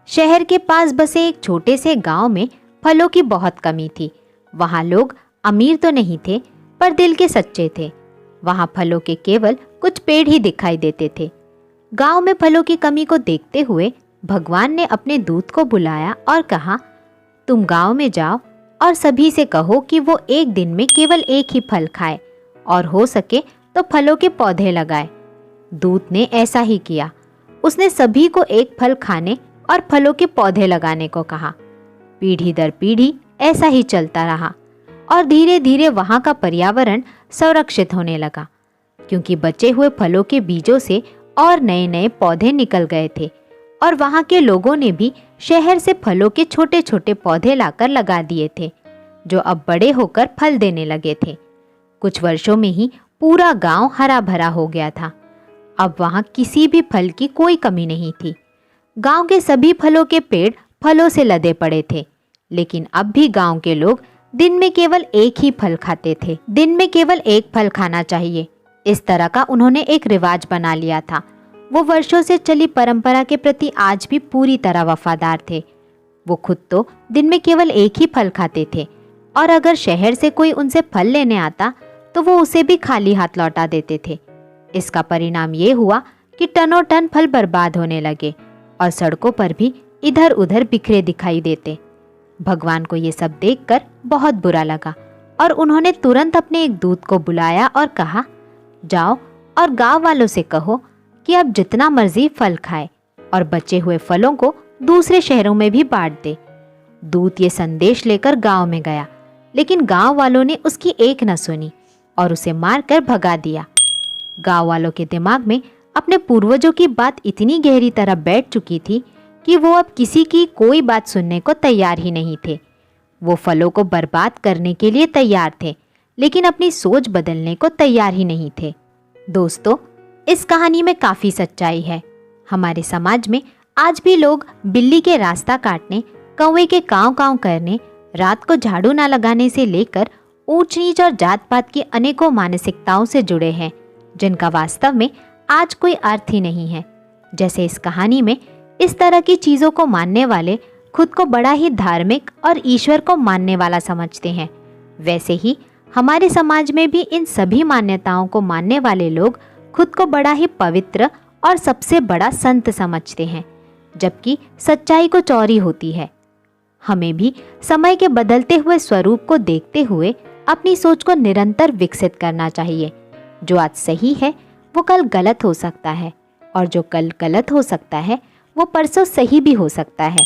शहर के पास बसे एक छोटे से गांव में फलों की बहुत कमी थी। वहां लोग अमीर तो नहीं थे, पर दिल के सच्चे थे। वहां फलों के केवल कुछ पेड़ ही दिखाई देते थे। गांव में फलों की कमी को देखते हुए भगवान ने अपने दूत को बुलाया और कहा, तुम गांव में जाओ और सभी से कहो कि वो एक दिन में केवल एक ही फल खाए और हो सके तो फलों के पौधे लगाए। दूत ने ऐसा ही किया। उसने सभी को एक फल खाने और फलों के पौधे लगाने को कहा। पीढ़ी दर पीढ़ी ऐसा ही चलता रहा और धीरे धीरे वहां का पर्यावरण संरक्षित होने लगा, क्योंकि बचे हुए फलों के बीजों से और नए नए पौधे निकल गए थे और वहां के लोगों ने भी शहर से फलों के छोटे छोटे पौधे लाकर लगा दिए थे, जो अब बड़े होकर फल देने लगे थे। कुछ वर्षों में ही पूरा गांव हरा भरा हो गया था। अब वहां किसी भी फल की कोई कमी नहीं थी। गांव के सभी फलों के पेड़ फलों से लदे पड़े थे, लेकिन अब भी गांव के लोग दिन में केवल एक ही फल खाते थे। दिन में केवल एक फल खाना चाहिए, इस तरह का उन्होंने एक रिवाज बना लिया था। वो वर्षों से चली परंपरा के प्रति आज भी पूरी तरह वफादार थे। वो खुद तो दिन में केवल एक ही फल खाते थे और अगर शहर से कोई उनसे फल लेने आता तो वो उसे भी खाली हाथ लौटा देते थे। इसका परिणाम ये हुआ कि टनों टन फल बर्बाद होने लगे और सड़कों पर भी इधर उधर बिखरे दिखाई देते। भगवान को ये सब देखकर बहुत बुरा लगा और उन्होंने तुरंत अपने एक दूत को बुलाया और कहा, जाओ और गांव वालों से कहो कि अब जितना मर्जी फल खाए और बचे हुए फलों को दूसरे शहरों में भी बांट दे। दूत ये संदेश लेकर गांव में गया, लेकिन गांव वालों ने उसकी एक न सुनी और उसे मारकर भगा दिया। गांव वालों के दिमाग में अपने पूर्वजों की बात इतनी गहरी तरह बैठ चुकी थी कि वो अब किसी की कोई बात सुनने को तैयार ही नहीं थे। वो फलों को बर्बाद करने के लिए तैयार थे, लेकिन अपनी सोच बदलने को तैयार ही नहीं थे। दोस्तों, इस कहानी में काफ़ी सच्चाई है। हमारे समाज में आज भी लोग बिल्ली के रास्ता काटने, कौवे के काँव काँव करने, रात को झाड़ू ना लगाने से लेकर ऊंच नीच और जात पात की अनेकों मानसिकताओं से जुड़े हैं, जिनका वास्तव में आज कोई अर्थ ही नहीं है। जैसे इस कहानी में इस तरह की चीज़ों को मानने वाले खुद को बड़ा ही धार्मिक और ईश्वर को मानने वाला समझते हैं, वैसे ही हमारे समाज में भी इन सभी मान्यताओं को मानने वाले लोग खुद को बड़ा ही पवित्र और सबसे बड़ा संत समझते हैं, जबकि सच्चाई कुछ और ही होती है। हमें भी समय के बदलते हुए स्वरूप को देखते हुए अपनी सोच को निरंतर विकसित करना चाहिए। जो आज सही है वो कल गलत हो सकता है और जो कल गलत हो सकता है वो परसों सही भी हो सकता है।